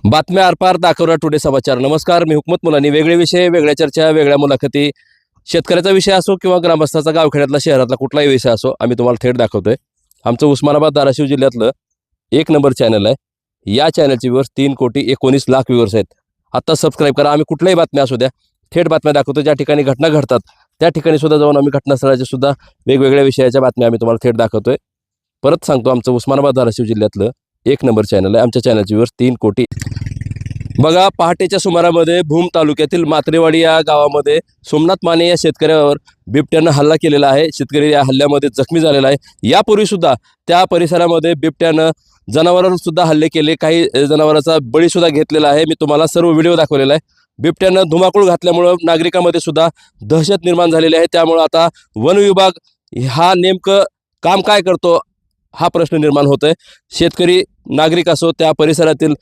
बातम्या आरपार दाखवला टुडे समाचार. नमस्कार, मी हुकमत मुलानी. वेगळे विषय, वेगळ्या चर्चा, वेगळ्या मुलाखती, शेतकऱ्याचा विषय असो किंवा ग्रामस्थाचा, गावखेड्यातला, शहरातला कुठलाही विषय असो, आम्ही तुम्हाला थेट दाखवतोय. आमचं उस्मानाबाद धाराशिव जिल्ह्यातलं एक नंबर चॅनल आहे. या चॅनलचे व्ह्यूअर्स 3,19,00,000 व्ह्यूअर्स आहेत. आता सबस्क्राईब करा. आम्ही कुठल्याही बातम्या असू द्या, थेट बातम्या दाखवतो. ज्या ठिकाणी घटना घडतात त्या ठिकाणी सुद्धा जाऊन आम्ही घटनास्थळाच्या सुद्धा वेगवेगळ्या विषयाच्या बातम्या आम्ही तुम्हाला थेट दाखवतोय. परत सांगतो, आमचं उस्मानाबाद धाराशिव जिल्ह्यातलं एक नंबर चॅनल आहे. आमच्या चॅनलचे व्ह्यूअर्स 3 कोटी. बघा, पहाटेच्या सुमारामध्ये भूम तालुक्यातील मात्रेवाडी या गावामध्ये सोमनाथ माने या शेतकऱ्यावर बिबट्यानं हल्ला केलेला आहे. शेतकरी या हल्ल्यामध्ये जखमी झालेला आहे. यापूर्वी सुद्धा त्या परिसरामध्ये बिबट्यानं जनावरांवर सुद्धा हल्ले केले, काही जनावरांचा बळी सुद्धा घेतलेला आहे. मी तुम्हाला सर्व व्हिडिओ दाखवलेला आहे. बिबट्यानं धुमाकूळ घातल्यामुळं नागरिकांमध्ये सुद्धा दहशत निर्माण झालेली आहे. त्यामुळं आता वन विभाग हा नेमकं काम काय करतो हा प्रश्न निर्माण होतोय. शेतकरी नागरिक असो, त्या परिसरातील